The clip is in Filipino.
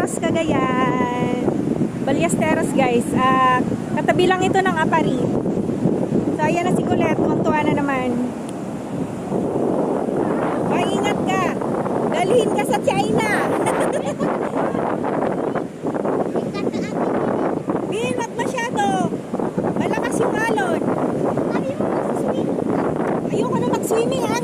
Ballesteros, Cagayan. Ballesteros guys. Katabi lang ito ng Apari. So ayan na si Colette, tuwang-tuwa na naman. Ay, ingat ka. Dalhin ka sa China. Binat masyado. Malakas yung alon. Ayoko na mag-swimming.